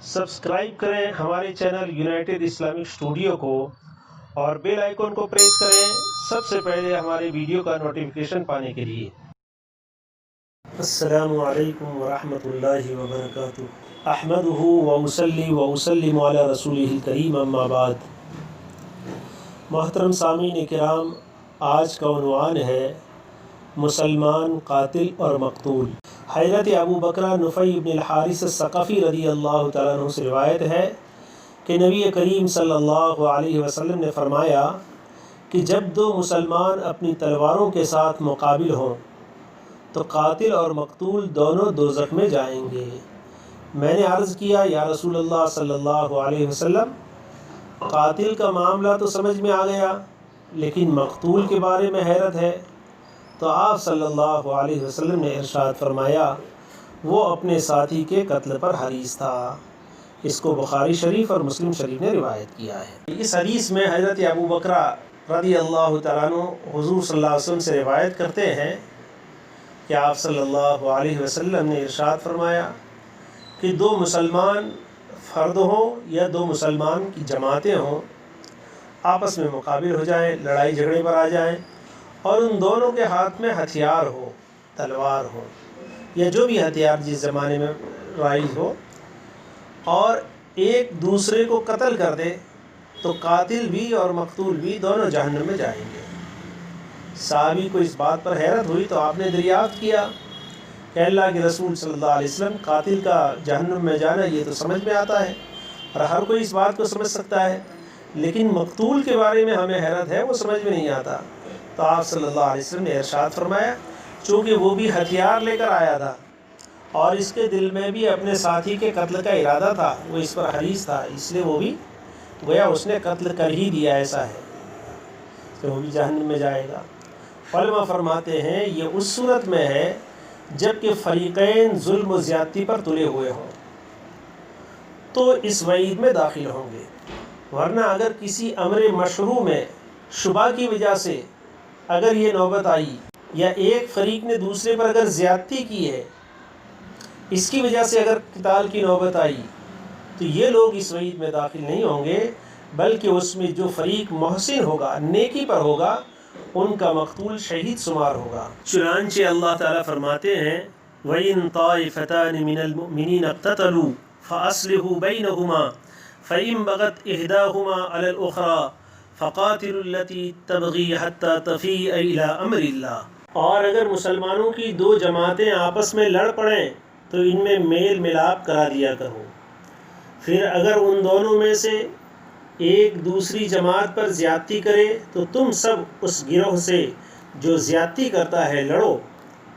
Subscribe करें हमारे channel United Islamic studio को और बेल आइकन को प्रेस करें सबसे पहले हमारे वीडियो का नोटिफिकेशन पाने के लिए। अस्सलामु अलैकुम व रहमतुल्लाहि व बरकातुहू। अहमदुहु व उसल्ली व उसल्लिमु अला रसूलिहिल करीम, अम्मा बाद। मोहतरम सामीन किराम, आज का उन्वान है मुसलमान कातिल और मकतूल। हज़रत अबू बकर नुफ़ई इब्न अल-हारिस अस्सक़फ़ी रज़ी अल्लाह तआला अन्हु से रिवायत है कि नबी करीम सल्लल्लाहु अलैहि वसल्लम ने फ़रमाया कि जब दो मुसलमान अपनी तलवारों के साथ मुक़ाबिल हों तो कातिल और मकतूल दोनों दोज़ख में जाएंगे। मैंने अर्ज़ किया, या रसूल अल्लाह सल्लल्लाहु अलैहि वसल्लम, कातिल का मामला तो समझ में आ गया, लेकिन मकतूल के बारे में हैरत है। तो आप सल्लल्लाहु अलैहि वसल्लम ने इरशाद फरमाया, वो अपने साथी के कत्ल पर हरीस था। इसको बुखारी शरीफ और मुस्लिम शरीफ ने रिवायत किया है। इस हदीस में हज़रत अबू बकर रज़ी अल्लाह तआला अन्हु हुज़ूर सल्लल्लाहु अलैहि वसल्लम से रिवायत करते हैं कि आप सल्लल्लाहु अलैहि वसल्लम ने इरशाद फरमाया कि दो मुसलमान फ़र्द हों या दो मुसलमान की जमातें हों, आपस में मुक़ाबिल हो जाएं, लड़ाई झगड़े पर आ जाएं और उन दोनों के हाथ में हथियार हो, तलवार हो या जो भी हथियार जिस ज़माने में राइज हो, और एक दूसरे को कत्ल कर दे तो कातिल भी और मकतूल भी दोनों जहन्नम में जाएंगे। साहबी को इस बात पर हैरत हुई तो आपने दरियाफ्त किया कि अल्लाह के रसूल सल्लल्लाहु अलैहि वसल्लम, कातिल का जहन्नम में जाना ये तो समझ में आता है और हर कोई इस बात को समझ सकता है, लेकिन मकतूल के बारे में हमें हैरत है, वो समझ में नहीं आता। तो आप सल्लल्लाहु अलैहि वसल्लम ने इरशाद फरमाया, चूँकि वो भी हथियार लेकर आया था और इसके दिल में भी अपने साथी के कत्ल का इरादा था, वो इस पर हरीस था, इसलिए वो भी गोया उसने कत्ल कर ही दिया, ऐसा है, तो वो भी जहन्नम में जाएगा। उलमा फरमाते हैं ये उस सूरत में है जबकि फरीक़ैन जुल्म व ज़्यादती पर तुले हुए हों तो इस वईद में दाखिल होंगे, वरना अगर किसी अमर मशरू में शुबा की वजह से अगर ये नौबत आई या एक फ़रीक ने दूसरे पर अगर ज़्यादती की है, इसकी वजह से अगर क़िताल की नौबत आई तो ये लोग इस वईद में दाखिल नहीं होंगे, बल्कि उसमें जो फ़रीक मोहसिन होगा, नेकी पर होगा, उनका मकतूल शहीद शुमार होगा। चुनांचे अल्लाह ताला फरमाते हैं, वइन ताइफ़तानि मिनल मुमिनीन इक़्ततलू फ़अस्लिहू बैनहुमा फ़इन बग़त इहदाहुमा अलल उख़रा फ़क़ातिलुल्लती तबग़ी हत्ता तफ़ीअ इला अम्रिल्लाह। और अगर मुसलमानों की दो जमातें आपस में लड़ पड़ें तो इनमें मेल मिलाप करा दिया करो, फिर अगर उन दोनों में से एक दूसरी जमात पर ज़्यादती करे तो तुम सब उस गिरोह से जो ज़्यादती करता है लड़ो,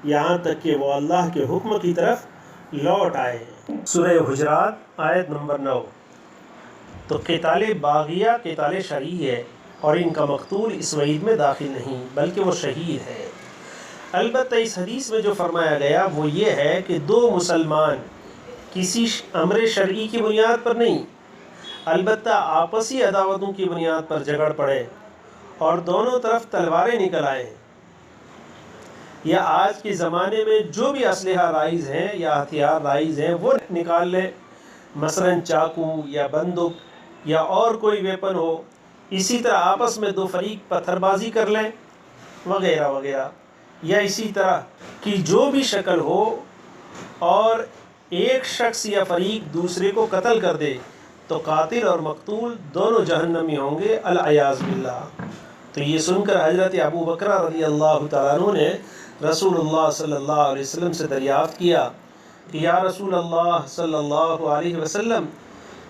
यहाँ तक कि वो अल्लाह के हुक्म की तरफ लौट आए। सूरह हुजरात आयत नंबर 9। तो क़िताल बाग़िया क़िताल शरई है और इनका मकतूल इस वईद में दाखिल नहीं, बल्कि वो शहीद है। अलबत्ता इस हदीस में जो फरमाया गया वो ये है कि दो मुसलमान किसी अमर शरई की बुनियाद पर नहीं, अलबत्ता आपसी अदावतों की बुनियाद पर झगड़ पड़े और दोनों तरफ तलवारें निकल आए, या आज के ज़माने में जो भी असलहा राइज हैं या हथियार राइज हैं वो निकाल लें, मसलन चाकू या बंदूक या और कोई वेपन हो, इसी तरह आपस में दो फरीक पत्थरबाजी कर लें वगैरह वगैरह, या इसी तरह की जो भी शक्ल हो और एक शख्स या फरीक दूसरे को कत्ल कर दे तो कातिल और मकतूल दोनों जहन्नमी होंगे, अल-अयाज़ बिल्लाह। तो ये सुनकर हज़रत अबू बकर रज़ी अल्लाह तआला अन्हु ने रसूलुल्लाह सल्लल्लाहु अलैहि वसल्लम से दरियाफ़्त किया कि या रसूल अल्लाह सल्लल्लाहु अलैहि वसल्लम,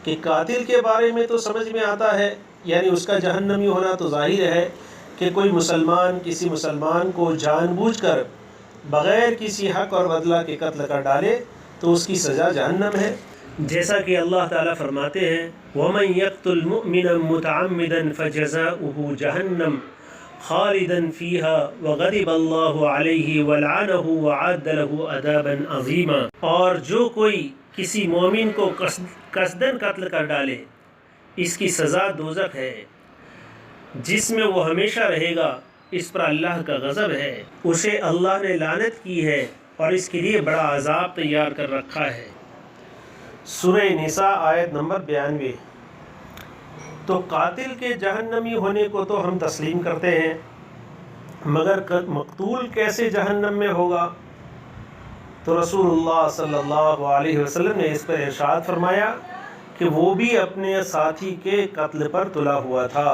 कि कातिल के बारे में तो समझ में आता है, यानी उसका जहन्नमी होना तो ज़ाहिर है कि कोई मुसलमान किसी मुसलमान को जानबूझकर बग़ैर किसी हक़ और बदला के कत्ल कर डाले तो उसकी सज़ा जहन्नम है, जैसा कि अल्लाह ताला फरमाते हैं, वमन यक़्तुल मुअमिनन मुतअम्मिदन फ़जज़ाउहु जहन्नम खालिदन फ़ीहा वग़ज़िबल्लाहु अलैहि वलअनहु वअद्द लहु अज़ाबन अज़ीमा। और जो कोई किसी मोमिन को कसदन कत्ल कर डाले, इसकी सज़ा दोज़ख है जिसमें वो हमेशा रहेगा, इस पर अल्लाह का गज़ब है, उसे अल्लाह ने लानत की है और इसके लिए बड़ा अज़ाब तैयार कर रखा है। سورہ نساء آیت نمبر 92۔ تو قاتل کے جہنمی ہونے کو تو ہم تسلیم کرتے ہیں، مگر مقتول کیسے جہنم میں ہوگا؟ تو رسول اللہ صلی اللہ علیہ وسلم نے اس پر ارشاد فرمایا کہ وہ بھی اپنے ساتھی کے قتل پر تلا ہوا تھا،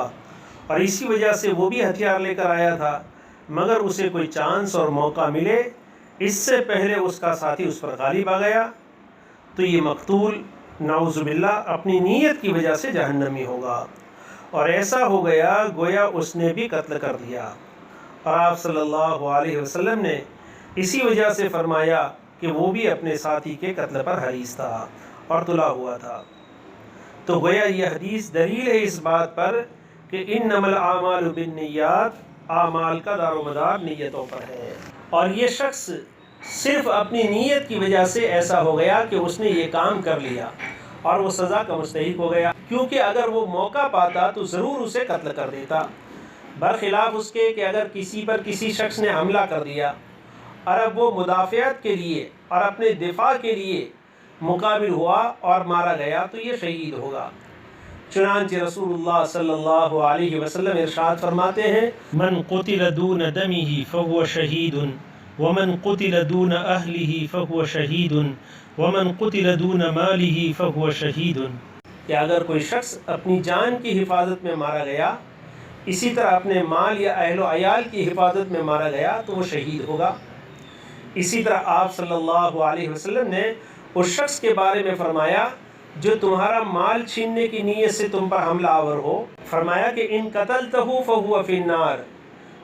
اور اسی وجہ سے وہ بھی ہتھیار لے کر آیا تھا، مگر اسے کوئی چانس اور موقع ملے اس سے پہلے اس کا ساتھی اس پر غالب آ گیا، تو یہ مقتول نعوذ باللہ اپنی نیت کی وجہ سے جہنمی ہوگا، اور ایسا ہو گیا گویا اس نے بھی قتل کر دیا۔ اور آپ صلی اللہ علیہ وسلم نے اسی وجہ سے فرمایا کہ وہ بھی اپنے ساتھی کے قتل پر حریص تھا اور تلا ہوا تھا۔ تو گویا یہ حدیث دلیل ہے اس بات پر کہ انما الاعمال بالنیات، اعمال کا دار و مدار نیتوں پر ہے، اور یہ شخص صرف اپنی نیت کی وجہ سے ایسا ہو گیا کہ اس نے یہ کام کر لیا اور وہ سزا کا مستحق ہو گیا، کیونکہ اگر وہ موقع پاتا تو ضرور اسے قتل کر دیتا، برخلاف اس کے کہ اگر کسی پر کسی شخص نے حملہ کر دیا اور اب وہ مدافعت کے لیے اور اپنے دفاع کے لیے مقابل ہوا اور مارا گیا تو یہ شہید ہوگا۔ چنانچہ رسول اللہ صلی اللہ علیہ وسلم ارشاد فرماتے ہیں من قتل دون دمه فهو شہید ومن قتل دون اہلہ فهو شہید ومن قتل دون مالہ فهو شہید، کہ اگر کوئی شخص اپنی جان کی حفاظت میں مارا گیا، اسی طرح اپنے مال یا اہل و عیال کی حفاظت میں مارا گیا تو وہ شہید ہوگا۔ اسی طرح آپ صلی اللہ علیہ وسلم نے اس شخص کے بارے میں فرمایا جو تمہارا مال چھیننے کی نیت سے تم پر حملہ آور ہو، فرمایا کہ ان قتلتہ فہو فی النار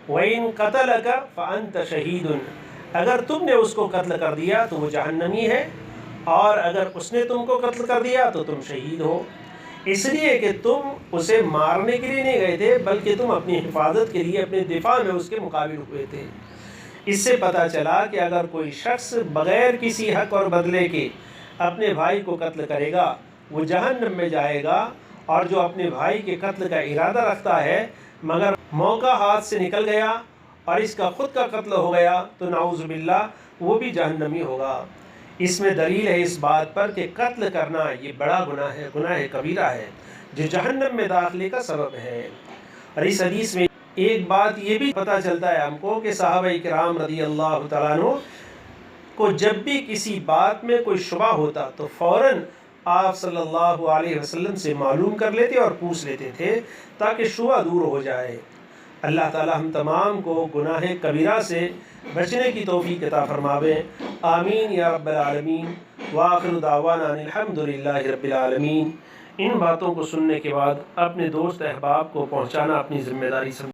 وَإِن قَتَلَكَ فَأَنْتَ شَهِيدٌ، اگر تم نے اس کو قتل کر دیا تو وہ جہنمی ہے، اور اگر اس نے تم کو قتل کر دیا تو تم شہید ہو، اس لیے کہ تم اسے مارنے کے لیے نہیں گئے تھے بلکہ تم اپنی حفاظت کے لیے اپنے دفاع میں اس کے مقابل ہوئے تھے۔ اس سے پتہ چلا کہ اگر کوئی شخص بغیر کسی حق اور بدلے کے اپنے بھائی کو قتل کرے گا وہ جہنم میں جائے گا، اور جو اپنے بھائی کے قتل کا ارادہ رکھتا ہے مگر موقع ہاتھ سے نکل گیا اور اس کا خود کا قتل ہو گیا تو نعوذ باللہ وہ بھی جہنمی ہوگا۔ اس میں دلیل ہے اس بات پر کہ قتل کرنا یہ بڑا گناہ ہے، گناہ کبیرہ ہے جو جہنم میں داخلے کا سبب ہے۔ اور اس حدیث میں ایک بات یہ بھی پتہ چلتا ہے ہم کو کہ صحابہ کرام رضی اللہ تعالیٰ عنہ کو جب بھی کسی بات میں کوئی شبہ ہوتا تو فوراً آپ صلی اللہ علیہ وسلم سے معلوم کر لیتے اور پوچھ لیتے تھے تاکہ شبہ دور ہو جائے۔ اللہ تعالی ہم تمام کو گناہ کبیرہ سے بچنے کی توفیق عطا فرماوے، آمین یا رب العالمین۔ وآخر دعوانا الحمدللہ رب العالمین۔ ان باتوں کو سننے کے بعد اپنے دوست احباب کو پہنچانا اپنی ذمہ داری سمجھیں۔